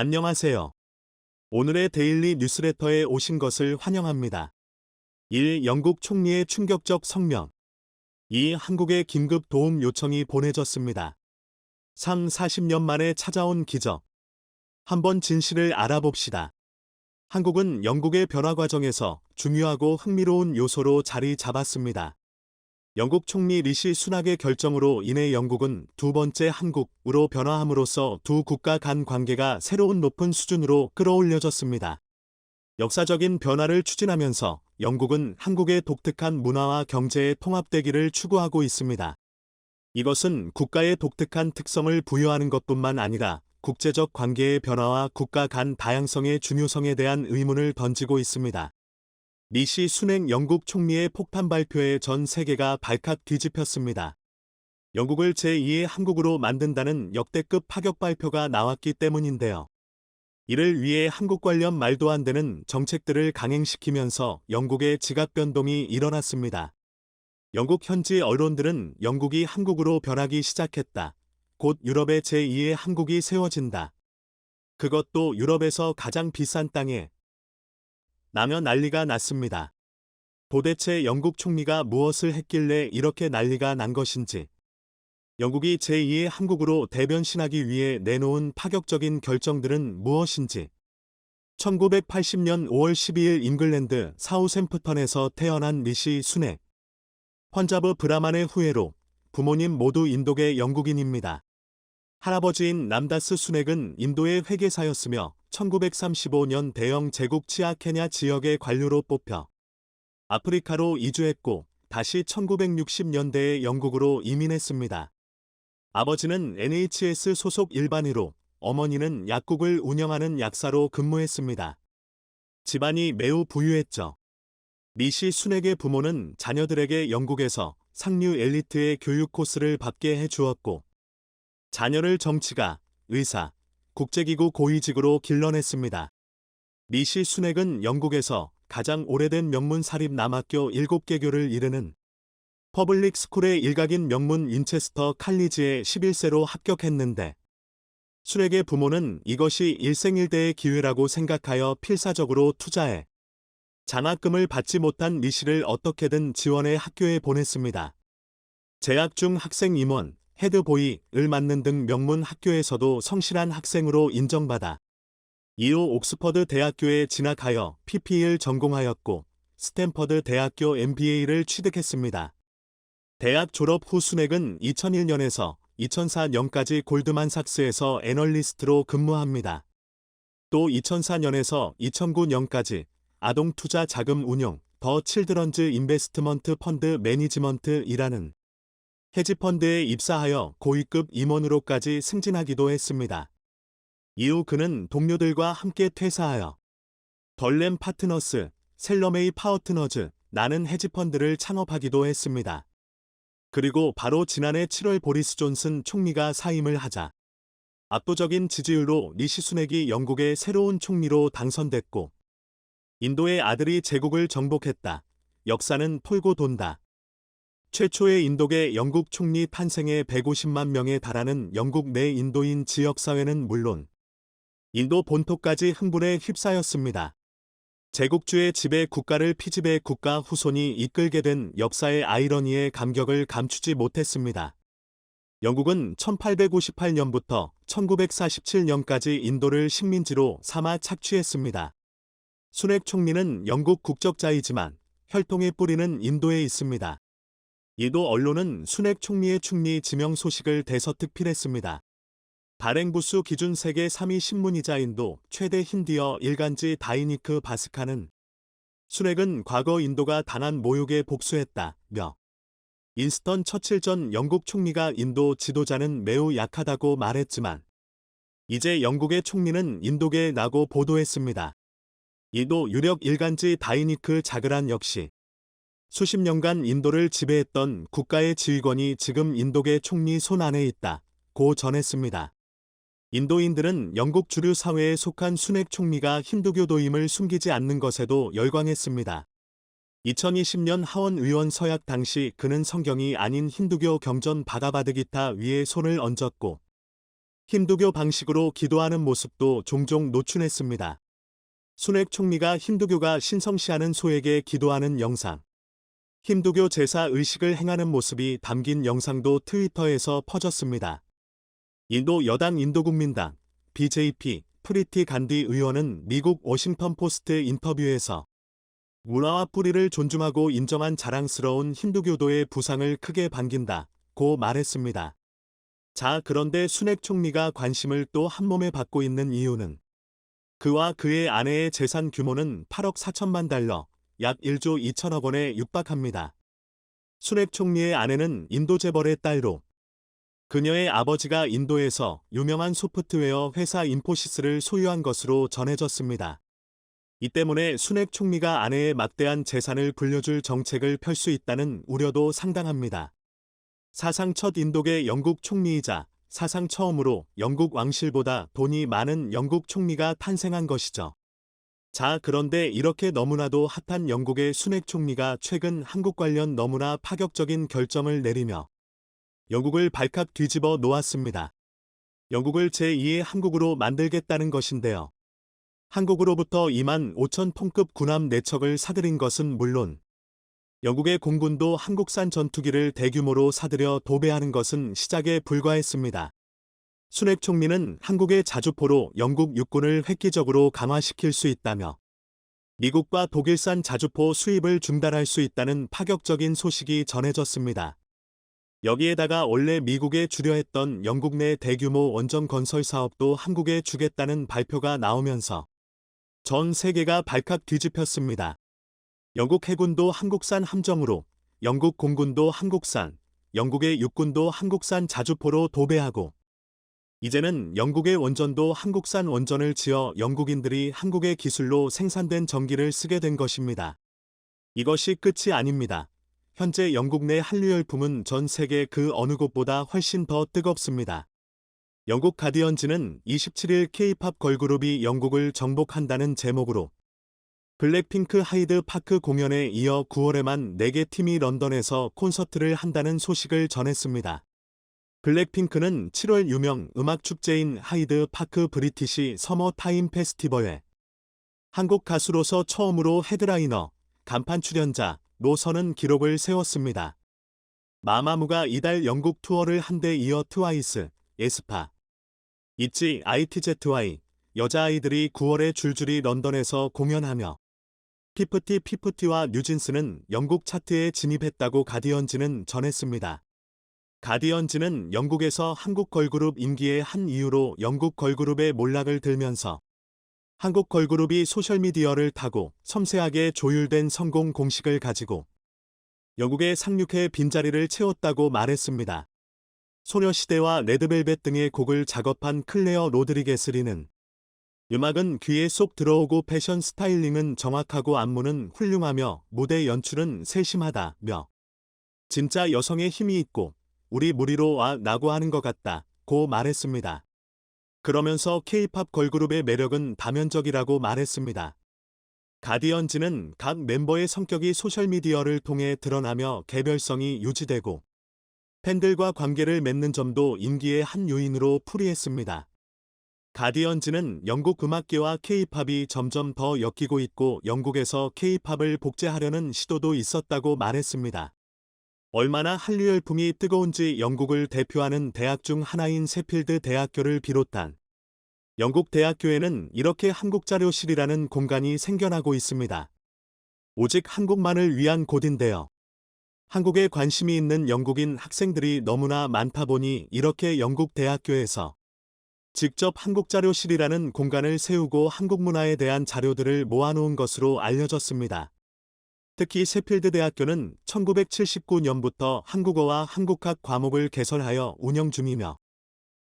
안녕하세요. 오늘의 데일리 뉴스레터에 오신 것을 환영합니다. 1. 영국 총리의 충격적 성명. 2. 한국에 긴급 도움 요청이 보내졌습니다. 3. 40년 만에 찾아온 기적. 한번 진실을 알아봅시다. 한국은 영국의 변화 과정에서 중요하고 흥미로운 요소로 자리 잡았습니다. 영국 총리 리시 순낙의 결정으로 인해 영국은 두 번째 한국으로 변화함으로써 두 국가 간 관계가 새로운 높은 수준으로 끌어올려졌습니다. 역사적인 변화를 추진하면서 영국은 한국의 독특한 문화와 경제의 통합되기를 추구하고 있습니다. 이것은 국가의 독특한 특성을 부여하는 것뿐만 아니라 국제적 관계의 변화와 국가 간 다양성의 중요성에 대한 의문을 던지고 있습니다. 리시 순낙 영국 총리의 폭탄 발표에 전 세계가 발칵 뒤집혔습니다. 영국을 제2의 한국으로 만든다는 역대급 파격 발표가 나왔기 때문인데요. 이를 위해 한국 관련 말도 안 되는 정책들을 강행시키면서 영국의 지각 변동이 일어났습니다. 영국 현지 언론들은 영국이 한국으로 변하기 시작했다. 곧 유럽의 제2의 한국이 세워진다. 그것도 유럽에서 가장 비싼 땅에 나며 난리가 났습니다. 도대체 영국 총리가 무엇을 했길래 이렇게 난리가 난 것인지, 영국이 제2의 한국으로 대변신하기 위해 내놓은 파격적인 결정들은 무엇인지, 1980년 5월 12일 잉글랜드 사우샘프턴에서 태어난 리시 순낙. 펀자브 브라만의 후예로 부모님 모두 인도계 영국인입니다. 할아버지인 남다스 순낙은 인도의 회계사였으며 1935년 대영 제국 치아 케냐 지역의 관료로 뽑혀 아프리카로 이주했고 다시 1960년대에 영국으로 이민했습니다. 아버지는 NHS 소속 일반의로 어머니는 약국을 운영하는 약사로 근무했습니다. 집안이 매우 부유했죠. 리시 순낙의 부모는 자녀들에게 영국에서 상류 엘리트의 교육 코스를 받게 해주었고 자녀를 정치가, 의사, 국제기구 고위직으로 길러냈습니다. 리시 순낙은 영국에서 가장 오래된 명문 사립 남학교 7개교를 이르는 퍼블릭 스쿨의 일각인 명문 인체스터 칼리지에 11세로 합격했는데 순낙의 부모는 이것이 일생일대의 기회라고 생각하여 필사적으로 투자해 장학금을 받지 못한 리시를 어떻게든 지원해 학교에 보냈습니다. 재학 중 학생 임원, 헤드보이를 맡는 등 명문 학교에서도 성실한 학생으로 인정받아 이후 옥스퍼드 대학교에 진학하여 PP를 전공하였고 스탠퍼드 대학교 MBA를 취득했습니다. 대학 졸업 후 순낙은 2001년에서 2004년까지 골드만삭스에서 애널리스트로 근무합니다. 또 2004년에서 2009년까지 아동투자 자금 운용 더 칠드런즈 인베스트먼트 펀드 매니지먼트이라는 헤지펀드에 입사하여 고위급 임원으로까지 승진하기도 했습니다. 이후 그는 동료들과 함께 퇴사하여 덜렘 파트너스, 셀러메이 파트너즈라는 헤지펀드를 창업하기도 했습니다. 그리고 바로 지난해 7월 보리스 존슨 총리가 사임을 하자 압도적인 지지율로 리시 순낙이 영국의 새로운 총리로 당선됐고 인도의 아들이 제국을 정복했다. 역사는 돌고 돈다. 최초의 인도계 영국 총리 탄생에 150만 명에 달하는 영국 내 인도인 지역사회는 물론 인도 본토까지 흥분에 휩싸였습니다. 제국주의 지배 국가를 피지배 국가 후손이 이끌게 된 역사의 아이러니에 감격을 감추지 못했습니다. 영국은 1858년부터 1947년까지 인도를 식민지로 삼아 착취했습니다. 순낙 총리는 영국 국적자이지만 혈통의 뿌리는 인도에 있습니다. 이도 언론은 순낙 총리의 충리 지명 소식을 대서특필했습니다. 발행부수 기준 세계 3위 신문이자 인도 최대 힌디어 일간지 다이니크 바스카는 순낙은 과거 인도가 당한 모욕에 복수했다며 인스턴 처칠 전 영국 총리가 인도 지도자는 매우 약하다고 말했지만 이제 영국의 총리는 인도계에 나고 보도했습니다. 이도 유력 일간지 다이니크 자그란 역시 수십 년간 인도를 지배했던 국가의 지휘권이 지금 인도계 총리 손 안에 있다고 전했습니다. 인도인들은 영국 주류 사회에 속한 순낙 총리가 힌두교도임을 숨기지 않는 것에도 열광했습니다. 2020년 하원 의원 서약 당시 그는 성경이 아닌 힌두교 경전 바가바드기타 위에 손을 얹었고 힌두교 방식으로 기도하는 모습도 종종 노출했습니다. 순핵 총리가 힌두교가 신성시하는 소에게 기도하는 영상. 힌두교 제사 의식을 행하는 모습이 담긴 영상도 트위터에서 퍼졌습니다. 인도 여당 인도국민당 BJP 프리티 간디 의원은 미국 워싱턴 포스트 인터뷰에서 문화와 뿌리를 존중하고 인정한 자랑스러운 힌두교도의 부상을 크게 반긴다고 말했습니다. 자, 그런데 순핵 총리가 관심을 또 한몸에 받고 있는 이유는 그와 그의 아내의 재산 규모는 8억 4천만 달러, 약 1조 2천억 원에 육박합니다. 순핵 총리의 아내는 인도 재벌의 딸로 그녀의 아버지가 인도에서 유명한 소프트웨어 회사 인포시스를 소유한 것으로 전해졌습니다. 이 때문에 순핵 총리가 아내의 막대한 재산을 불려줄 정책을 펼 수 있다는 우려도 상당합니다. 사상 첫 인도계 영국 총리이자 사상 처음으로 영국 왕실보다 돈이 많은 영국 총리가 탄생한 것이죠. 자, 그런데 이렇게 너무나도 핫한 영국의 순핵 총리가 최근 한국 관련 너무나 파격적인 결정을 내리며 영국을 발칵 뒤집어 놓았습니다. 영국을 제2의 한국으로 만들겠다는 것인데요. 한국으로부터 2만 5천 톤급 군함 4척을 사들인 것은 물론 영국의 공군도 한국산 전투기를 대규모로 사들여 도배하는 것은 시작에 불과했습니다. 순핵 총리는 한국의 자주포로 영국 육군을 획기적으로 강화시킬 수 있다며 미국과 독일산 자주포 수입을 중단할 수 있다는 파격적인 소식이 전해졌습니다. 여기에다가 원래 미국에 주려 했던 영국 내 대규모 원전 건설 사업도 한국에 주겠다는 발표가 나오면서 전 세계가 발칵 뒤집혔습니다. 영국 해군도 한국산 함정으로, 영국 공군도 한국산, 영국의 육군도 한국산 자주포로 도배하고 이제는 영국의 원전도 한국산 원전을 지어 영국인들이 한국의 기술로 생산된 전기를 쓰게 된 것입니다. 이것이 끝이 아닙니다. 현재 영국 내 한류 열풍은 전 세계 그 어느 곳보다 훨씬 더 뜨겁습니다. 영국 가디언즈는 27일 K-팝 걸그룹이 영국을 정복한다는 제목으로 블랙핑크 하이드 파크 공연에 이어 9월에만 4개 팀이 런던에서 콘서트를 한다는 소식을 전했습니다. 블랙핑크는 7월 유명 음악 축제인 하이드 파크 브리티시 서머 타임 페스티벌에 한국 가수로서 처음으로 헤드라이너, 간판 출연자, 노선은 기록을 세웠습니다. 마마무가 이달 영국 투어를 한 데 이어 트와이스, 에스파, 있지, ITZY, 여자아이들이 9월에 줄줄이 런던에서 공연하며 피프티와 뉴진스는 영국 차트에 진입했다고 가디언즈는 전했습니다. 가디언즈는 영국에서 한국 걸그룹 인기의 한 이유로 영국 걸그룹의 몰락을 들면서 한국 걸그룹이 소셜미디어를 타고 섬세하게 조율된 성공 공식을 가지고 영국의 상륙해 빈자리를 채웠다고 말했습니다. 소녀시대와 레드벨벳 등의 곡을 작업한 클레어 로드리게스리는 음악은 귀에 쏙 들어오고 패션 스타일링은 정확하고 안무는 훌륭하며 무대 연출은 세심하다며 진짜 여성의 힘이 있고 우리 무리로 와 나고 하는 것 같다고 말했습니다. 그러면서 K-팝 걸그룹의 매력은 다면적이라고 말했습니다. 가디언즈는 각 멤버의 성격이 소셜미디어를 통해 드러나며 개별성이 유지되고 팬들과 관계를 맺는 점도 인기의 한 요인으로 풀이했습니다. 가디언즈는 영국 음악계와 K-팝이 점점 더 엮이고 있고 영국에서 K-팝을 복제하려는 시도도 있었다고 말했습니다. 얼마나 한류 열풍이 뜨거운지 영국을 대표하는 대학 중 하나인 세필드 대학교를 비롯한 영국 대학교에는 이렇게 한국자료실이라는 공간이 생겨나고 있습니다. 오직 한국만을 위한 곳인데요. 한국에 관심이 있는 영국인 학생들이 너무나 많다 보니 이렇게 영국 대학교에서 직접 한국자료실이라는 공간을 세우고 한국 문화에 대한 자료들을 모아놓은 것으로 알려졌습니다. 특히 세필드 대학교는 1979년부터 한국어와 한국학 과목을 개설하여 운영 중이며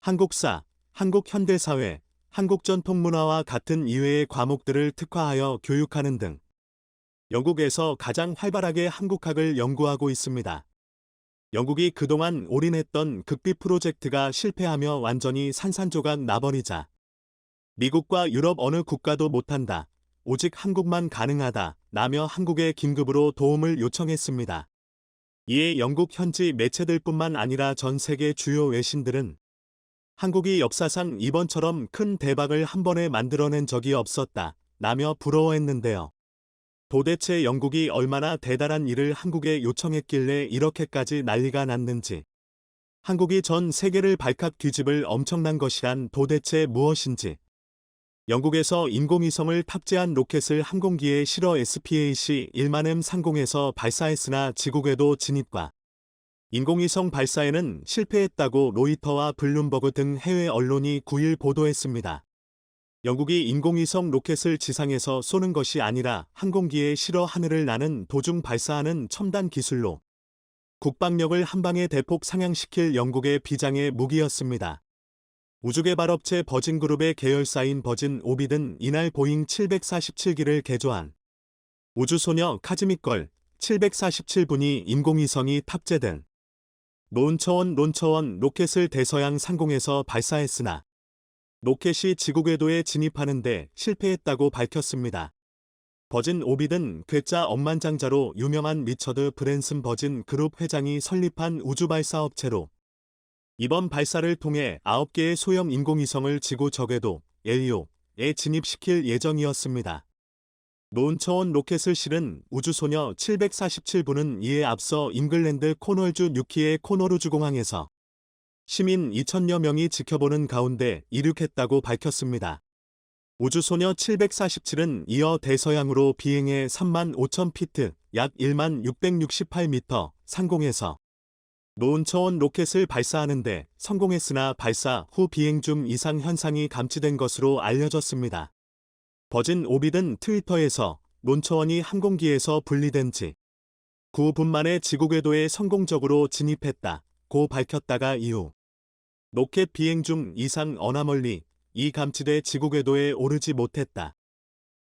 한국사, 한국현대사회, 한국전통문화와 같은 이외의 과목들을 특화하여 교육하는 등 영국에서 가장 활발하게 한국학을 연구하고 있습니다. 영국이 그동안 올인했던 극비 프로젝트가 실패하며 완전히 산산조각 나버리자 미국과 유럽 어느 국가도 못한다. 오직 한국만 가능하다. 라며 한국에 긴급으로 도움을 요청했습니다. 이에 영국 현지 매체들뿐만 아니라 전 세계 주요 외신들은 한국이 역사상 이번처럼 큰 대박을 한 번에 만들어낸 적이 없었다 라며 부러워했는데요. 도대체 영국이 얼마나 대단한 일을 한국에 요청했길래 이렇게까지 난리가 났는지, 한국이 전 세계를 발칵 뒤집을 엄청난 것이란 도대체 무엇인지, 영국에서 인공위성을 탑재한 로켓을 항공기에 실어 SPAC-1만 M 상공에서 발사했으나 지구궤도 진입과 인공위성 발사에는 실패했다고 로이터와 블룸버그 등 해외 언론이 9일 보도했습니다. 영국이 인공위성 로켓을 지상에서 쏘는 것이 아니라 항공기에 실어 하늘을 나는 도중 발사하는 첨단 기술로 국방력을 한방에 대폭 상향시킬 영국의 비장의 무기였습니다. 우주개발업체 버진그룹의 계열사인 버진 오빗은 이날 보잉 747기를 개조한 우주소녀 카즈믹걸 747분이 인공위성이 탑재된 론처원 로켓을 대서양 상공에서 발사했으나 로켓이 지구궤도에 진입하는데 실패했다고 밝혔습니다. 버진 오빗은 괴짜 억만장자로 유명한 리처드 브랜슨 버진 그룹 회장이 설립한 우주발사업체로 이번 발사를 통해 9개의 소형 인공위성을 지구 저궤도 LEO에 진입시킬 예정이었습니다. 론처원 로켓을 실은 우주소녀 747분은 이에 앞서 잉글랜드 코널주 뉴키의 코너루주공항에서 시민 2,000여 명이 지켜보는 가운데 이륙했다고 밝혔습니다. 우주소녀 747은 이어 대서양으로 비행해 35,000피트, 약 1668m 상공에서 론처원 로켓을 발사하는데 성공했으나 발사 후 비행 중 이상 현상이 감지된 것으로 알려졌습니다. 버진 오빗은 트위터에서 론처원이 항공기에서 분리된 지 9분 만에 지구궤도에 성공적으로 진입했다고 밝혔다가 이후 로켓 비행 중 이상 어나멀리 이 감지돼 지구궤도에 오르지 못했다.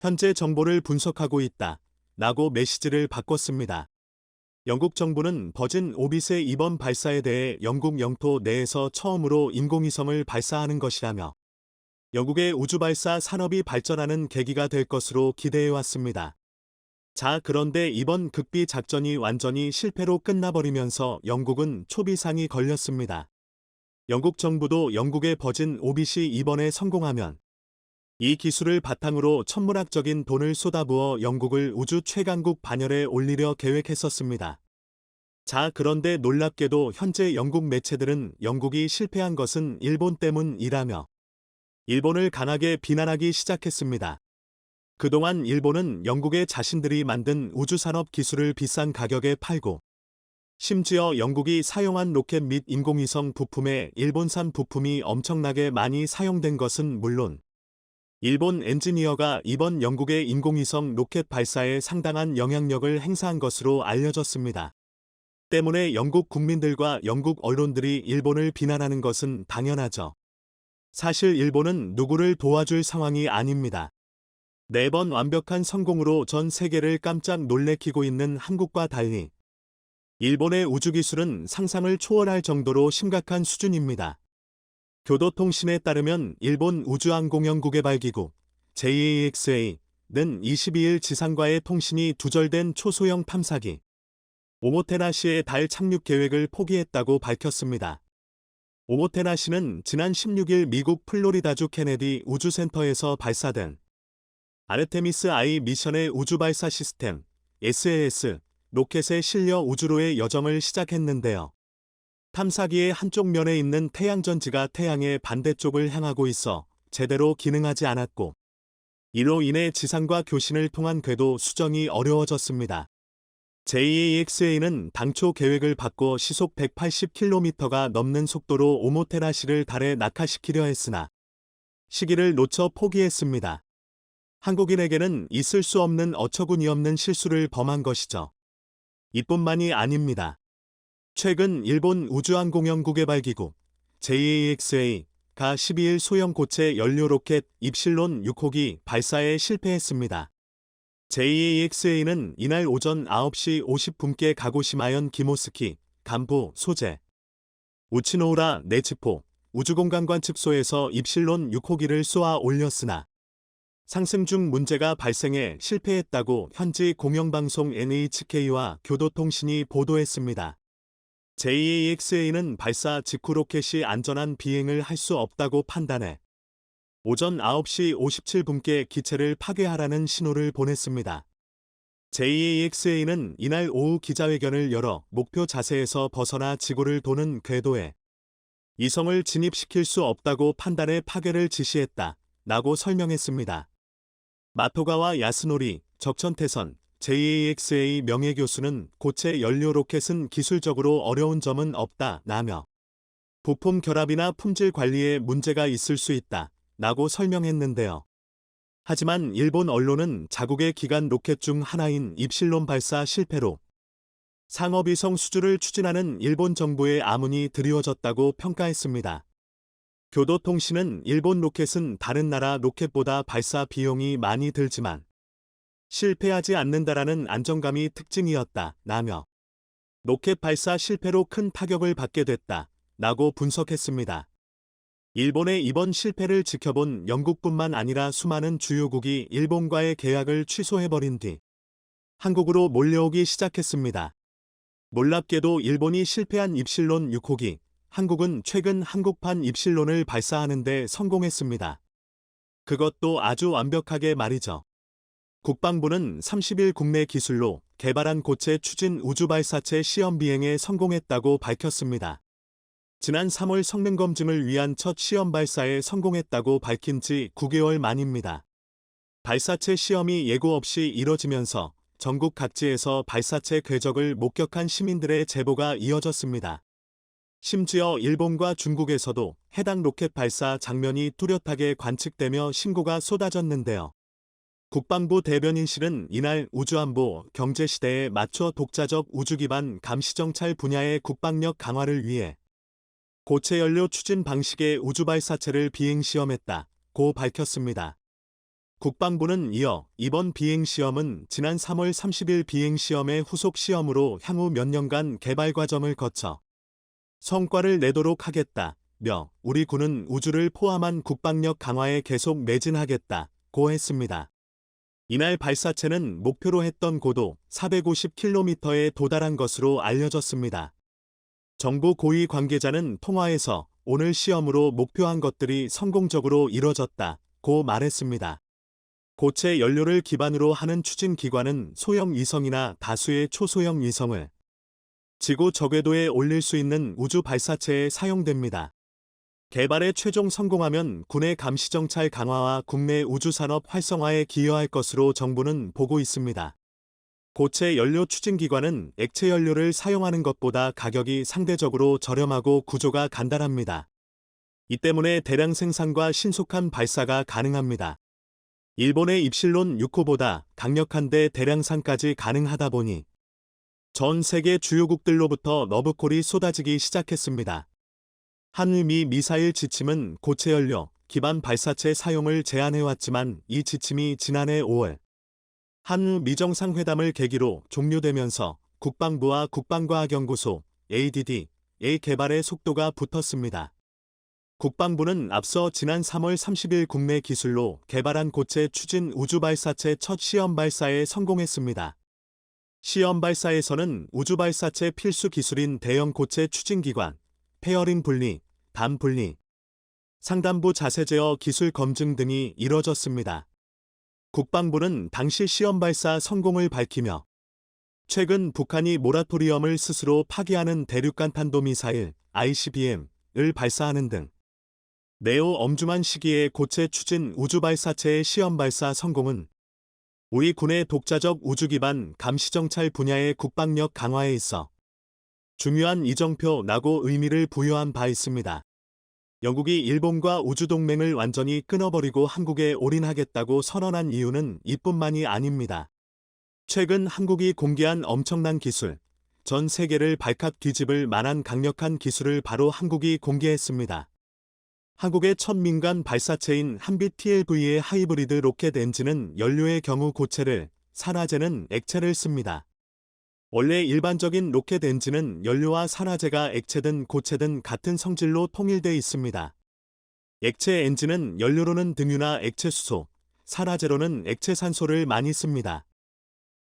현재 정보를 분석하고 있다. 라고 메시지를 바꿨습니다. 영국 정부는 버진 오빗의 이번 발사에 대해 영국 영토 내에서 처음으로 인공위성을 발사하는 것이라며 영국의 우주발사 산업이 발전하는 계기가 될 것으로 기대해왔습니다. 자, 그런데 이번 극비 작전이 완전히 실패로 끝나버리면서 영국은 초비상이 걸렸습니다. 영국 정부도 영국의 버진 오빗이 이번에 성공하면 이 기술을 바탕으로 천문학적인 돈을 쏟아부어 영국을 우주 최강국 반열에 올리려 계획했었습니다. 자, 그런데 놀랍게도 현재 영국 매체들은 영국이 실패한 것은 일본 때문이라며 일본을 강하게 비난하기 시작했습니다. 그동안 일본은 영국의 자신들이 만든 우주산업 기술을 비싼 가격에 팔고 심지어 영국이 사용한 로켓 및 인공위성 부품에 일본산 부품이 엄청나게 많이 사용된 것은 물론 일본 엔지니어가 이번 영국의 인공위성 로켓 발사에 상당한 영향력을 행사한 것으로 알려졌습니다. 때문에 영국 국민들과 영국 언론들이 일본을 비난하는 것은 당연하죠. 사실 일본은 누구를 도와줄 상황이 아닙니다. 매번 완벽한 성공으로 전 세계를 깜짝 놀래키고 있는 한국과 달리 일본의 우주기술은 상상을 초월할 정도로 심각한 수준입니다. 교도통신에 따르면 일본 우주항공연구개발기구 JAXA는 22일 지상과의 통신이 두절된 초소형 탐사기 오모테나시의 달 착륙 계획을 포기했다고 밝혔습니다. 오모테나시는 지난 16일 미국 플로리다주 케네디 우주센터에서 발사된 아르테미스 I 미션의 우주발사 시스템 SAS 로켓에 실려 우주로의 여정을 시작했는데요. 탐사기의 한쪽 면에 있는 태양전지가 태양의 반대쪽을 향하고 있어 제대로 기능하지 않았고 이로 인해 지상과 교신을 통한 궤도 수정이 어려워졌습니다. JAXA는 당초 계획을 바꿔 시속 180km가 넘는 속도로 오모테나시를 달에 낙하시키려 했으나 시기를 놓쳐 포기했습니다. 한국인에게는 있을 수 없는 어처구니없는 실수를 범한 것이죠. 이뿐만이 아닙니다. 최근 일본 우주항공연구개발기구 JAXA가 12일 소형 고체 연료 로켓 입실론 6호기 발사에 실패했습니다. JAXA는 이날 오전 9시 50분께 가고시마현 기모스키 간부 소재 우치노우라 네치포 우주공간관측소에서 입실론 6호기를 쏘아 올렸으나 상승 중 문제가 발생해 실패했다고 현지 공영방송 NHK와 교도통신이 보도했습니다. JAXA는 발사 직후 로켓이 안전한 비행을 할 수 없다고 판단해 오전 9시 57분께 기체를 파괴하라는 신호를 보냈습니다. JAXA는 이날 오후 기자회견을 열어 목표 자세에서 벗어나 지구를 도는 궤도에 이성을 진입시킬 수 없다고 판단해 파괴를 지시했다. 라고 설명했습니다. 마토가와 야스노리, 적천태선, JAXA 명예교수는 고체 연료 로켓은 기술적으로 어려운 점은 없다. 라며 부품 결합이나 품질 관리에 문제가 있을 수 있다. 라고 설명했는데요. 하지만 일본 언론은 자국의 기간 로켓 중 하나인 입실론 발사 실패로 상업위성 수주를 추진하는 일본 정부의 아문이 드리워졌다고 평가했습니다. 교도통신은 일본 로켓은 다른 나라 로켓보다 발사 비용이 많이 들지만 실패하지 않는다라는 안정감이 특징이었다. 라며 로켓 발사 실패로 큰 타격을 받게 됐다. 라고 분석했습니다. 일본의 이번 실패를 지켜본 영국뿐만 아니라 수많은 주요국이 일본과의 계약을 취소해버린 뒤 한국으로 몰려오기 시작했습니다. 놀랍게도 일본이 실패한 입실론 6호기, 한국은 최근 한국판 입실론을 발사하는 데 성공했습니다. 그것도 아주 완벽하게 말이죠. 국방부는 30일 국내 기술로 개발한 고체 추진 우주발사체 시험 비행에 성공했다고 밝혔습니다. 지난 3월 성능 검증을 위한 첫 시험 발사에 성공했다고 밝힌 지 9개월 만입니다. 발사체 시험이 예고 없이 이뤄지면서 전국 각지에서 발사체 궤적을 목격한 시민들의 제보가 이어졌습니다. 심지어 일본과 중국에서도 해당 로켓 발사 장면이 뚜렷하게 관측되며 신고가 쏟아졌는데요. 국방부 대변인실은 이날 우주안보 경제시대에 맞춰 독자적 우주기반 감시정찰 분야의 국방력 강화를 위해 고체 연료 추진 방식의 우주발사체를 비행시험했다고 밝혔습니다. 국방부는 이어 이번 비행시험은 지난 3월 30일 비행시험의 후속 시험으로 향후 몇 년간 개발 과정을 거쳐 성과를 내도록 하겠다며 우리 군은 우주를 포함한 국방력 강화에 계속 매진하겠다고 했습니다. 이날 발사체는 목표로 했던 고도 450km에 도달한 것으로 알려졌습니다. 정부 고위 관계자는 통화에서 오늘 시험으로 목표한 것들이 성공적으로 이뤄졌다고 말했습니다. 고체 연료를 기반으로 하는 추진 기관은 소형 위성이나 다수의 초소형 위성을 지구 저궤도에 올릴 수 있는 우주 발사체에 사용됩니다. 개발에 최종 성공하면 군의 감시정찰 강화와 국내 우주산업 활성화에 기여할 것으로 정부는 보고 있습니다. 고체 연료 추진기관은 액체 연료를 사용하는 것보다 가격이 상대적으로 저렴하고 구조가 간단합니다. 이 때문에 대량 생산과 신속한 발사가 가능합니다. 일본의 입실론 6호보다 강력한데 대량산까지 가능하다 보니 전 세계 주요국들로부터 러브콜이 쏟아지기 시작했습니다. 한미 미사일 지침은 고체 연료 기반 발사체 사용을 제한해왔지만 이 지침이 지난해 5월 한미 정상회담을 계기로 종료되면서 국방부와 국방과학연구소 ADD의 개발에 속도가 붙었습니다. 국방부는 앞서 지난 3월 30일 국내 기술로 개발한 고체 추진 우주발사체 첫 시험 발사에 성공했습니다. 시험 발사에서는 우주발사체 필수 기술인 대형 고체 추진기관, 페어링 분리, 단 분리, 상단부 자세 제어 기술 검증 등이 이뤄졌습니다. 국방부는 당시 시험 발사 성공을 밝히며 최근 북한이 모라토리엄을 스스로 파기하는 대륙간 탄도미사일 ICBM을 발사하는 등 매우 엄중한 시기에 고체 추진 우주발사체의 시험 발사 성공은 우리 군의 독자적 우주기반 감시정찰 분야의 국방력 강화에 있어 중요한 이정표라고 의미를 부여한 바 있습니다. 영국이 일본과 우주동맹을 완전히 끊어버리고 한국에 올인하겠다고 선언한 이유는 이뿐만이 아닙니다. 최근 한국이 공개한 엄청난 기술, 전 세계를 발칵 뒤집을 만한 강력한 기술을 바로 한국이 공개했습니다. 한국의 첫 민간 발사체인 한빛 TLV의 하이브리드 로켓 엔진은 연료의 경우 고체를, 산화제는 액체를 씁니다. 원래 일반적인 로켓 엔진은 연료와 산화제가 액체든 고체든 같은 성질로 통일돼 있습니다. 액체 엔진은 연료로는 등유나 액체 수소, 산화제로는 액체 산소를 많이 씁니다.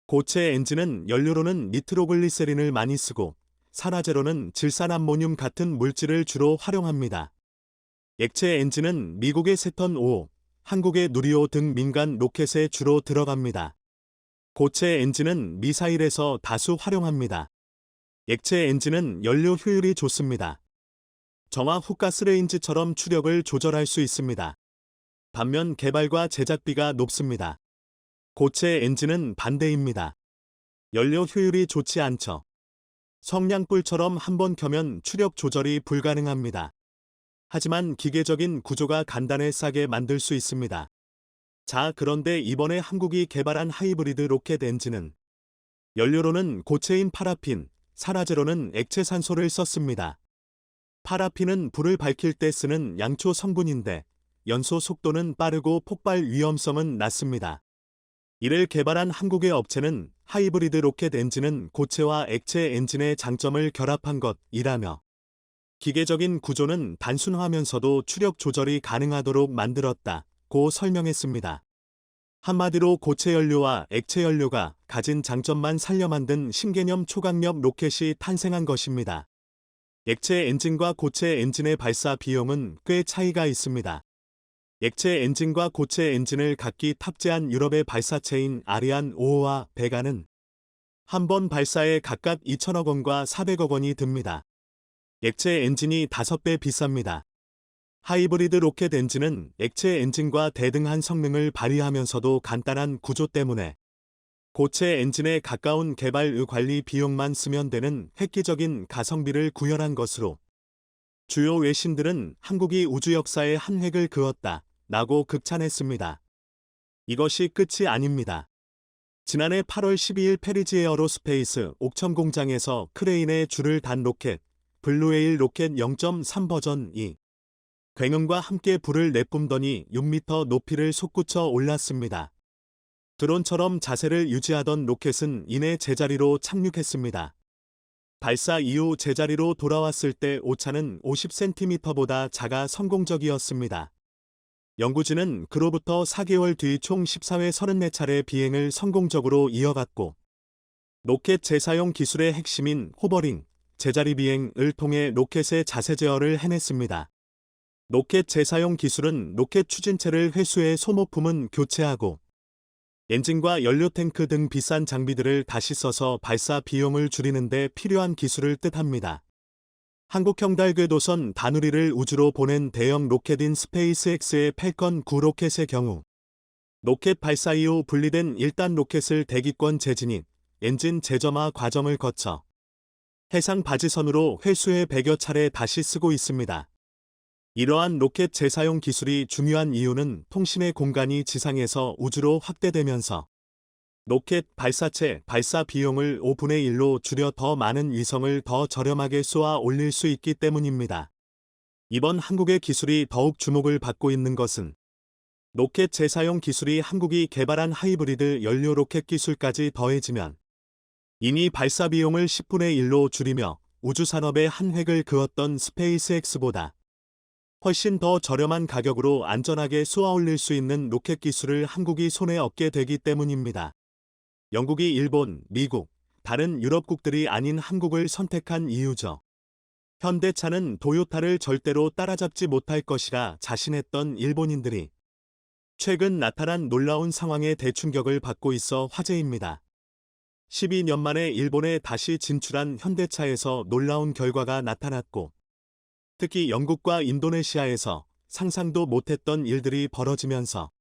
고체 엔진은 연료로는 니트로글리세린을 많이 쓰고 사라제로는 질산암모늄 같은 물질을 주로 활용합니다. 액체 엔진은 미국의 세턴 5, 한국의 누리호 등 민간 로켓에 주로 들어갑니다. 고체 엔진은 미사일에서 다수 활용합니다. 액체 엔진은 연료 효율이 좋습니다. 정화 후 가스레인지처럼 추력을 조절할 수 있습니다. 반면 개발과 제작비가 높습니다. 고체 엔진은 반대입니다. 연료 효율이 좋지 않죠. 성냥불처럼 한번 켜면 추력 조절이 불가능합니다. 하지만 기계적인 구조가 간단해 싸게 만들 수 있습니다. 자, 그런데 이번에 한국이 개발한 하이브리드 로켓 엔진은 연료로는 고체인 파라핀, 산화제로는 액체 산소를 썼습니다. 파라핀은 불을 밝힐 때 쓰는 양초 성분인데 연소 속도는 빠르고 폭발 위험성은 낮습니다. 이를 개발한 한국의 업체는 하이브리드 로켓 엔진은 고체와 액체 엔진의 장점을 결합한 것이라며 기계적인 구조는 단순하면서도 추력 조절이 가능하도록 만들었다고 설명했습니다. 한마디로 고체 연료와 액체 연료가 가진 장점만 살려 만든 신개념 초강력 로켓이 탄생한 것입니다. 액체 엔진과 고체 엔진의 발사 비용은 꽤 차이가 있습니다. 액체 엔진과 고체 엔진을 각기 탑재한 유럽의 발사체인 아리안 5호와 베가는 한 번 발사에 각각 2천억 원과 400억 원이 듭니다. 액체 엔진이 5배 비쌉니다. 하이브리드 로켓 엔진은 액체 엔진과 대등한 성능을 발휘하면서도 간단한 구조 때문에 고체 엔진에 가까운 개발 관리 비용만 쓰면 되는 획기적인 가성비를 구현한 것으로 주요 외신들은 한국이 우주 역사에 한 획을 그었다 라고 극찬했습니다. 이것이 끝이 아닙니다. 지난해 8월 12일 페리지 에어로스페이스 옥천 공장에서 크레인에 줄을 단 로켓 블루웨일 로켓 0.3 버전이 굉음과 함께 불을 내뿜더니 6m 높이를 솟구쳐 올랐습니다. 드론처럼 자세를 유지하던 로켓은 이내 제자리로 착륙했습니다. 발사 이후 제자리로 돌아왔을 때 오차는 50cm보다 작아 성공적이었습니다. 연구진은 그로부터 4개월 뒤 총 14회 34차례 비행을 성공적으로 이어갔고 로켓 재사용 기술의 핵심인 호버링, 제자리 비행을 통해 로켓의 자세 제어를 해냈습니다. 로켓 재사용 기술은 로켓 추진체를 회수해 소모품은 교체하고 엔진과 연료 탱크 등 비싼 장비들을 다시 써서 발사 비용을 줄이는 데 필요한 기술을 뜻합니다. 한국형 달궤도선 다누리를 우주로 보낸 대형 로켓인 스페이스X의 팰컨 9 로켓의 경우 로켓 발사 이후 분리된 1단 로켓을 대기권 재진입, 엔진 재점화 과정을 거쳐 해상 바지선으로 회수해 100여 차례 다시 쓰고 있습니다. 이러한 로켓 재사용 기술이 중요한 이유는 통신의 공간이 지상에서 우주로 확대되면서 로켓 발사체 발사 비용을 5분의 1로 줄여 더 많은 위성을 더 저렴하게 쏘아 올릴 수 있기 때문입니다. 이번 한국의 기술이 더욱 주목을 받고 있는 것은 로켓 재사용 기술이 한국이 개발한 하이브리드 연료 로켓 기술까지 더해지면 이미 발사 비용을 10분의 1로 줄이며 우주산업의 한 획을 그었던 스페이스X보다 훨씬 더 저렴한 가격으로 안전하게 쏘아 올릴 수 있는 로켓 기술을 한국이 손에 얻게 되기 때문입니다. 영국이 일본, 미국, 다른 유럽국들이 아닌 한국을 선택한 이유죠. 현대차는 도요타를 절대로 따라잡지 못할 것이라 자신했던 일본인들이 최근 나타난 놀라운 상황에 대충격을 받고 있어 화제입니다. 12년 만에 일본에 다시 진출한 현대차에서 놀라운 결과가 나타났고 특히 영국과 인도네시아에서 상상도 못했던 일들이 벌어지면서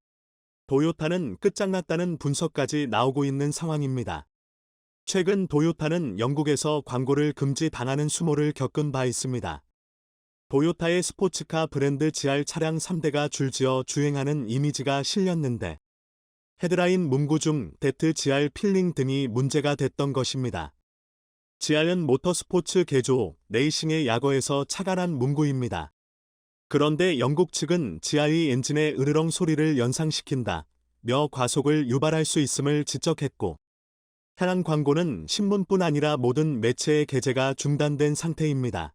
도요타는 끝장났다는 분석까지 나오고 있는 상황입니다. 최근 도요타는 영국에서 광고를 금지당하는 수모를 겪은 바 있습니다. 도요타의 스포츠카 브랜드 GR 차량 3대가 줄지어 주행하는 이미지가 실렸는데 헤드라인 문구 중 데트 GR 필링 등이 문제가 됐던 것입니다. GR은 모터스포츠 개조, 레이싱의 약어에서 착안한 문구입니다. 그런데 영국 측은 GR의 엔진의 으르렁 소리를 연상시킨다며 과속을 유발할 수 있음을 지적했고 해당 광고는 신문뿐 아니라 모든 매체의 게재가 중단된 상태입니다.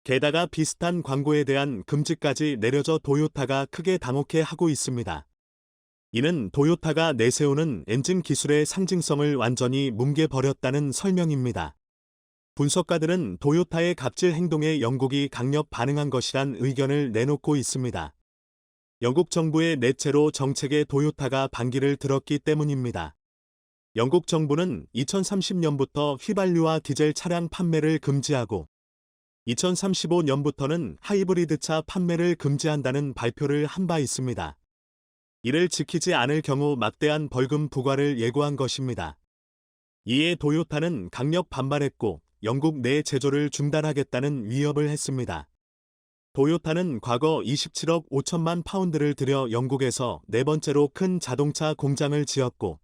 게다가 비슷한 광고에 대한 금지까지 내려져 도요타가 크게 당혹해하고 있습니다. 이는 도요타가 내세우는 엔진 기술의 상징성을 완전히 뭉개버렸다는 설명입니다. 분석가들은 도요타의 갑질 행동에 영국이 강력 반응한 것이란 의견을 내놓고 있습니다. 영국 정부의 내채로 정책에 도요타가 반기를 들었기 때문입니다. 영국 정부는 2030년부터 휘발유와 디젤 차량 판매를 금지하고 2035년부터는 하이브리드차 판매를 금지한다는 발표를 한 바 있습니다. 이를 지키지 않을 경우 막대한 벌금 부과를 예고한 것입니다. 이에 도요타는 강력 반발했고 영국 내 제조를 중단하겠다는 위협을 했습니다. 도요타는 과거 27억 5천만 파운드를 들여 영국에서 네 번째로 큰 자동차 공장을 지었고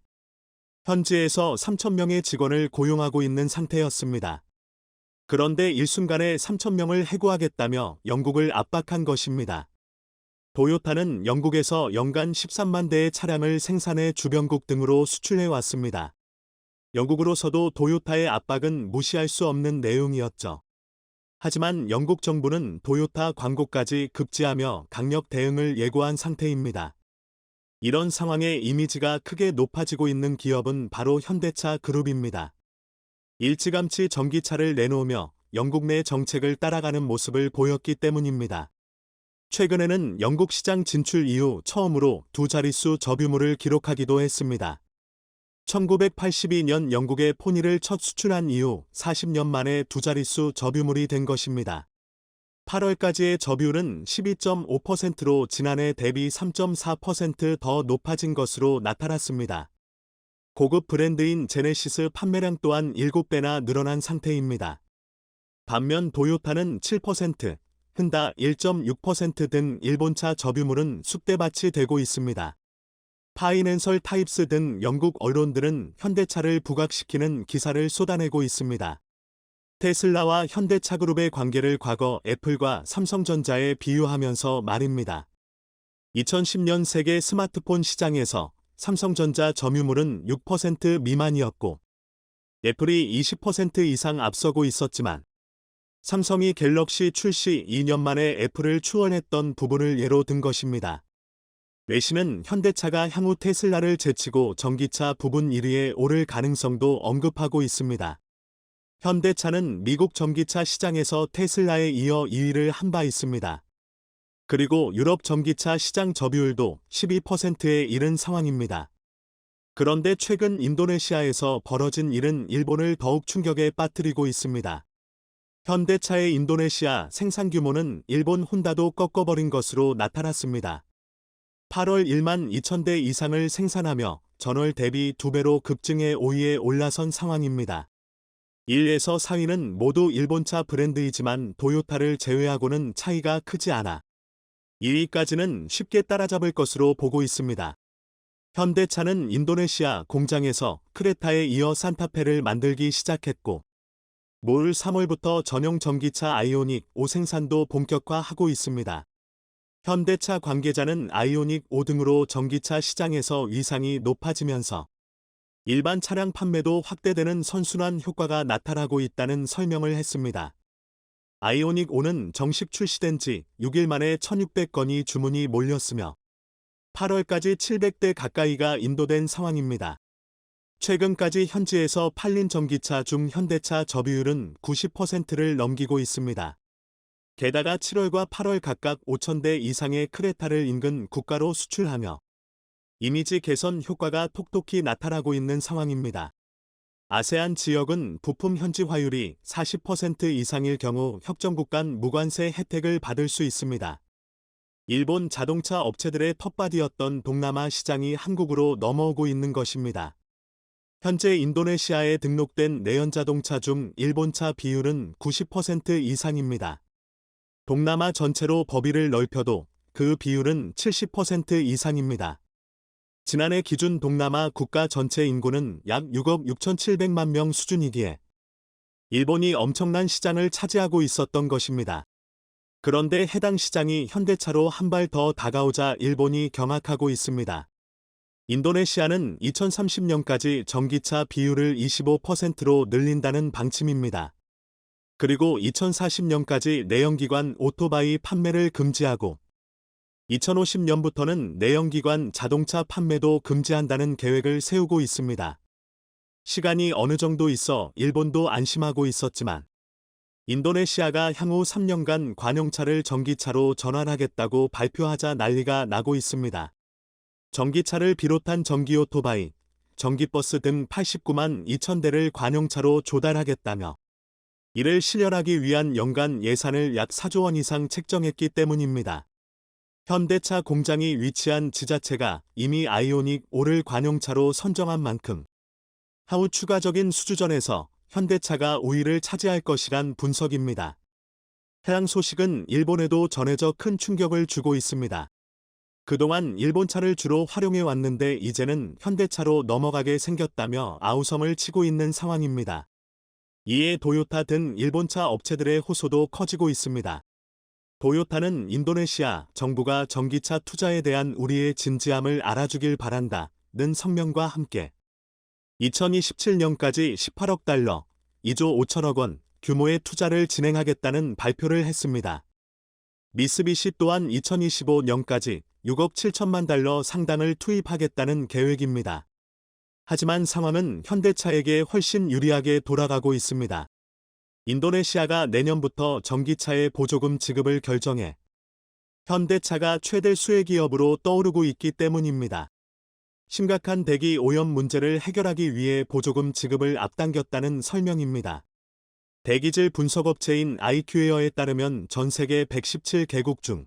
현지에서 3,000명의 직원을 고용하고 있는 상태였습니다. 그런데 일순간에 3,000명을 해고하겠다며 영국을 압박한 것입니다. 도요타는 영국에서 연간 13만 대의 차량을 생산해 주변국 등으로 수출해 왔습니다. 영국으로서도 도요타의 압박은 무시할 수 없는 내용이었죠. 하지만 영국 정부는 도요타 광고까지 급지하며 강력 대응을 예고한 상태입니다. 이런 상황에 이미지가 크게 높아지고 있는 기업은 바로 현대차 그룹입니다. 일찌감치 전기차를 내놓으며 영국 내 정책을 따라가는 모습을 보였기 때문입니다. 최근에는 영국 시장 진출 이후 처음으로 두 자릿수 점유율을 기록하기도 했습니다. 1982년 영국에 포니를 첫 수출한 이후 40년 만에 두 자릿수 점유율이 된 것입니다. 8월까지의 점유율은 12.5%로 지난해 대비 3.4% 더 높아진 것으로 나타났습니다. 고급 브랜드인 제네시스 판매량 또한 7배나 늘어난 상태입니다. 반면 도요타는 7%, 혼다 1.6% 등 일본차 점유율은 쑥대밭이 되고 있습니다. 파이낸셜 타입스 등 영국 언론들은 현대차를 부각시키는 기사를 쏟아내고 있습니다. 테슬라와 현대차그룹의 관계를 과거 애플과 삼성전자에 비유하면서 말입니다. 2010년 세계 스마트폰 시장에서 삼성전자 점유율은 6% 미만이었고 애플이 20% 이상 앞서고 있었지만 삼성이 갤럭시 출시 2년 만에 애플을 추월했던 부분을 예로 든 것입니다. 외신은 현대차가 향후 테슬라를 제치고 전기차 부분 1위에 오를 가능성도 언급하고 있습니다. 현대차는 미국 전기차 시장에서 테슬라에 이어 2위를 한 바 있습니다. 그리고 유럽 전기차 시장 점유율도 12%에 이른 상황입니다. 그런데 최근 인도네시아에서 벌어진 일은 일본을 더욱 충격에 빠뜨리고 있습니다. 현대차의 인도네시아 생산 규모는 일본 혼다도 꺾어버린 것으로 나타났습니다. 8월 1만 2천 대 이상을 생산하며 전월 대비 2배로 급증해 5위에 올라선 상황입니다. 1에서 4위는 모두 일본차 브랜드이지만 도요타를 제외하고는 차이가 크지 않아 2위까지는 쉽게 따라잡을 것으로 보고 있습니다. 현대차는 인도네시아 공장에서 크레타에 이어 산타페를 만들기 시작했고 올 3월부터 전용 전기차 아이오닉 5 생산도 본격화하고 있습니다. 현대차 관계자는 아이오닉 5 등으로 전기차 시장에서 위상이 높아지면서 일반 차량 판매도 확대되는 선순환 효과가 나타나고 있다는 설명을 했습니다. 아이오닉 5는 정식 출시된 지 6일 만에 1,600건이 주문이 몰렸으며 8월까지 700대 가까이가 인도된 상황입니다. 최근까지 현지에서 팔린 전기차 중 현대차 점유율은 90%를 넘기고 있습니다. 게다가 7월과 8월 각각 5,000대 이상의 크레타를 인근 국가로 수출하며 이미지 개선 효과가 톡톡히 나타나고 있는 상황입니다. 아세안 지역은 부품 현지화율이 40% 이상일 경우 협정국 간 무관세 혜택을 받을 수 있습니다. 일본 자동차 업체들의 텃밭이었던 동남아 시장이 한국으로 넘어오고 있는 것입니다. 현재 인도네시아에 등록된 내연자동차 중 일본차 비율은 90% 이상입니다. 동남아 전체로 범위를 넓혀도 그 비율은 70% 이상입니다. 지난해 기준 동남아 국가 전체 인구는 약 6억 6,700만 명 수준이기에 일본이 엄청난 시장을 차지하고 있었던 것입니다. 그런데 해당 시장이 현대차로 한 발 더 다가오자 일본이 경악하고 있습니다. 인도네시아는 2030년까지 전기차 비율을 25%로 늘린다는 방침입니다. 그리고 2040년까지 내연기관 오토바이 판매를 금지하고 2050년부터는 내연기관 자동차 판매도 금지한다는 계획을 세우고 있습니다. 시간이 어느 정도 있어 일본도 안심하고 있었지만 인도네시아가 향후 3년간 관용차를 전기차로 전환하겠다고 발표하자 난리가 나고 있습니다. 전기차를 비롯한 전기 오토바이, 전기버스 등 89만 2천 대를 관용차로 조달하겠다며 이를 실현하기 위한 연간 예산을 약 4조 원 이상 책정했기 때문입니다. 현대차 공장이 위치한 지자체가 이미 아이오닉 5를 관용차로 선정한 만큼 향후 추가적인 수주전에서 현대차가 우위를 차지할 것이란 분석입니다. 해당 소식은 일본에도 전해져 큰 충격을 주고 있습니다. 그동안 일본차를 주로 활용해 왔는데 이제는 현대차로 넘어가게 생겼다며 아우성을 치고 있는 상황입니다. 이에 도요타 등 일본차 업체들의 호소도 커지고 있습니다. 도요타는 인도네시아 정부가 전기차 투자에 대한 우리의 진지함을 알아주길 바란다는 성명과 함께 2027년까지 18억 달러, 2조 5천억 원 규모의 투자를 진행하겠다는 발표를 했습니다. 미쓰비시 또한 2025년까지 6억 7천만 달러 상당을 투입하겠다는 계획입니다. 하지만 상황은 현대차에게 훨씬 유리하게 돌아가고 있습니다. 인도네시아가 내년부터 전기차의 보조금 지급을 결정해 현대차가 최대 수혜 기업으로 떠오르고 있기 때문입니다. 심각한 대기 오염 문제를 해결하기 위해 보조금 지급을 앞당겼다는 설명입니다. 대기질 분석업체인 IQ에어에 따르면 전 세계 117개국 중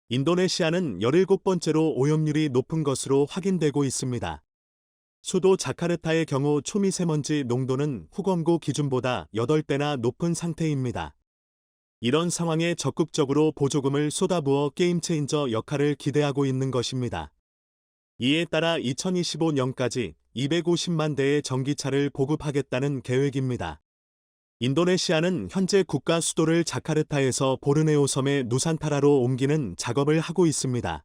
인도네시아는 17번째로 오염률이 높은 것으로 확인되고 있습니다. 수도 자카르타의 경우 초미세먼지 농도는 후검구 기준보다 8배나 높은 상태입니다. 이런 상황에 적극적으로 보조금을 쏟아부어 게임체인저 역할을 기대하고 있는 것입니다. 이에 따라 2025년까지 250만 대의 전기차를 보급하겠다는 계획입니다. 인도네시아는 현재 국가 수도를 자카르타에서 보르네오 섬의 누산타라로 옮기는 작업을 하고 있습니다.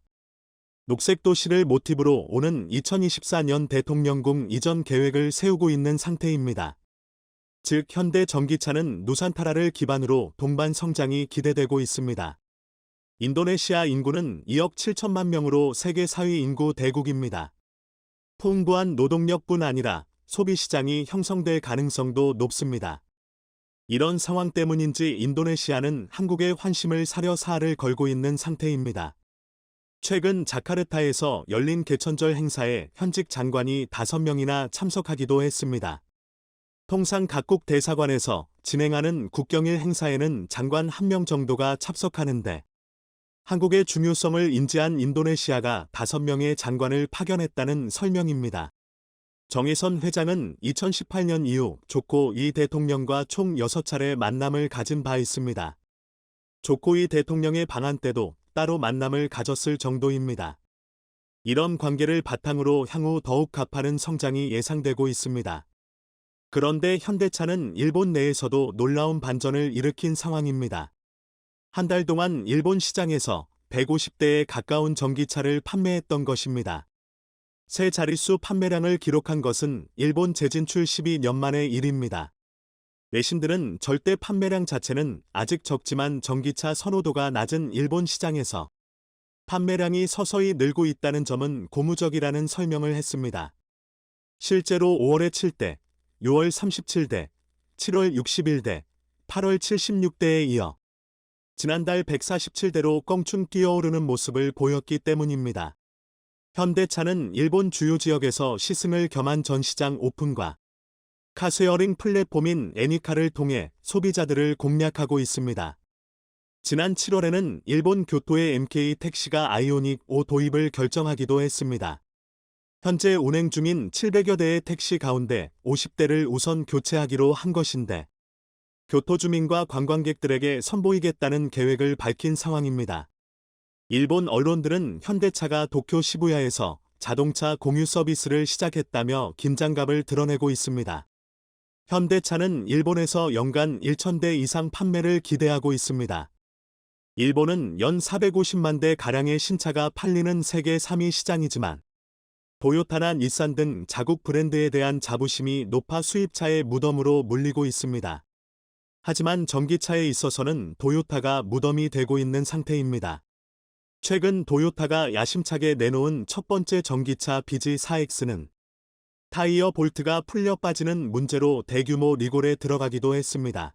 녹색 도시를 모티브로 오는 2024년 대통령궁 이전 계획을 세우고 있는 상태입니다. 즉 현대 전기차는 누산타라를 기반으로 동반 성장이 기대되고 있습니다. 인도네시아 인구는 2억 7천만 명으로 세계 4위 인구 대국입니다. 풍부한 노동력뿐 아니라 소비시장이 형성될 가능성도 높습니다. 이런 상황 때문인지 인도네시아는 한국의 환심을 사려 사활을 걸고 있는 상태입니다. 최근 자카르타에서 열린 개천절 행사에 현직 장관이 5명이나 참석하기도 했습니다. 통상 각국 대사관에서 진행하는 국경일 행사에는 장관 1명 정도가 참석하는데 한국의 중요성을 인지한 인도네시아가 5명의 장관을 파견했다는 설명입니다. 정혜선 회장은 2018년 이후 조코 이 대통령과 총 6차례 만남을 가진 바 있습니다. 조코 이 대통령의 방한 때도 따로 만남을 가졌을 정도입니다. 이런 관계를 바탕으로 향후 더욱 가파른 성장이 예상되고 있습니다. 그런데 현대차는 일본 내에서도 놀라운 반전을 일으킨 상황입니다. 한 달 동안 일본 시장에서 150대에 가까운 전기차를 판매했던 것입니다. 세 자릿수 판매량을 기록한 것은 일본 재진출 12년 만의 일입니다. 외신들은 절대 판매량 자체는 아직 적지만 전기차 선호도가 낮은 일본 시장에서 판매량이 서서히 늘고 있다는 점은 고무적이라는 설명을 했습니다. 실제로 5월에 7대, 6월 37대, 7월 61대, 8월 76대에 이어 지난달 147대로 껑충 뛰어오르는 모습을 보였기 때문입니다. 현대차는 일본 주요 지역에서 시승을 겸한 전시장 오픈과 카쉐어링 플랫폼인 애니카를 통해 소비자들을 공략하고 있습니다. 지난 7월에는 일본 교토의 MK 택시가 아이오닉 5 도입을 결정하기도 했습니다. 현재 운행 중인 700여 대의 택시 가운데 50대를 우선 교체하기로 한 것인데 교토 주민과 관광객들에게 선보이겠다는 계획을 밝힌 상황입니다. 일본 언론들은 현대차가 도쿄 시부야에서 자동차 공유 서비스를 시작했다며 긴장감을 드러내고 있습니다. 현대차는 일본에서 연간 1,000대 이상 판매를 기대하고 있습니다. 일본은 연 450만 대 가량의 신차가 팔리는 세계 3위 시장이지만 도요타나 닛산 등 자국 브랜드에 대한 자부심이 높아 수입차의 무덤으로 물리고 있습니다. 하지만 전기차에 있어서는 도요타가 무덤이 되고 있는 상태입니다. 최근 도요타가 야심차게 내놓은 첫 번째 전기차 BZ4X는 타이어 볼트가 풀려 빠지는 문제로 대규모 리골에 들어가기도 했습니다.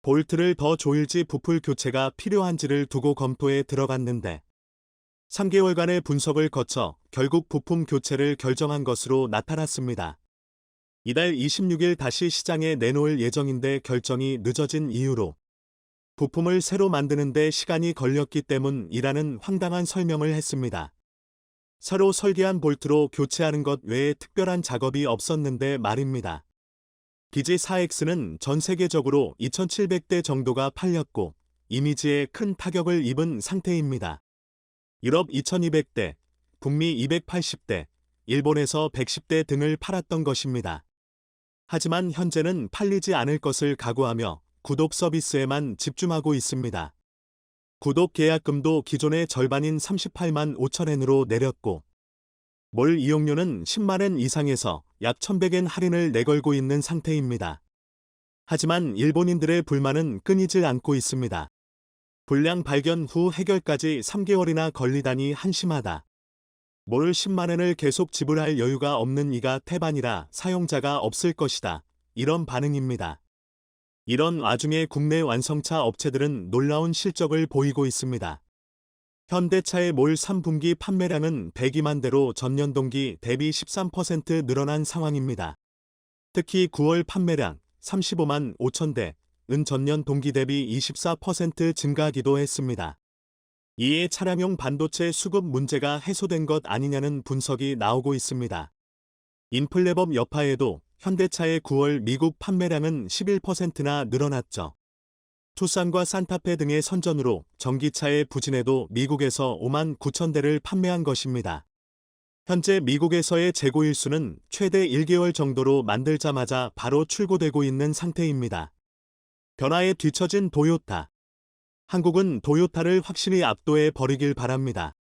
볼트를 더 조일지 부풀 교체가 필요한지를 두고 검토에 들어갔는데 3개월간의 분석을 거쳐 결국 부품 교체를 결정한 것으로 나타났습니다. 이달 26일 다시 시장에 내놓을 예정인데 결정이 늦어진 이유로 부품을 새로 만드는데 시간이 걸렸기 때문이라는 황당한 설명을 했습니다. 새로 설계한 볼트로 교체하는 것 외에 특별한 작업이 없었는데 말입니다. BG4X는 전 세계적으로 2,700대 정도가 팔렸고 이미지에 큰 타격을 입은 상태입니다. 유럽 2,200대, 북미 280대, 일본에서 110대 등을 팔았던 것입니다. 하지만 현재는 팔리지 않을 것을 각오하며 구독 서비스에만 집중하고 있습니다. 구독 계약금도 기존의 절반인 38만 5천엔으로 내렸고 몰 이용료는 10만엔 이상에서 약 1,100엔 할인을 내걸고 있는 상태입니다. 하지만 일본인들의 불만은 끊이질 않고 있습니다. 불량 발견 후 해결까지 3개월이나 걸리다니 한심하다. 몰 10만엔을 계속 지불할 여유가 없는 이가 태반이라 사용자가 없을 것이다. 이런 반응입니다. 이런 와중에 국내 완성차 업체들은 놀라운 실적을 보이고 있습니다. 현대차의 몰 3분기 판매량은 102만 대로 전년 동기 대비 13% 늘어난 상황입니다. 특히 9월 판매량 35만 5천 대은 전년 동기 대비 24% 증가하기도 했습니다. 이에 차량용 반도체 수급 문제가 해소된 것 아니냐는 분석이 나오고 있습니다. 인플레법 여파에도 현대차의 9월 미국 판매량은 11%나 늘어났죠. 투싼과 산타페 등의 선전으로 전기차의 부진에도 미국에서 5만 9천 대를 판매한 것입니다. 현재 미국에서의 재고 일수는 최대 1개월 정도로 만들자마자 바로 출고되고 있는 상태입니다. 변화에 뒤처진 도요타. 한국은 도요타를 확실히 압도해 버리길 바랍니다.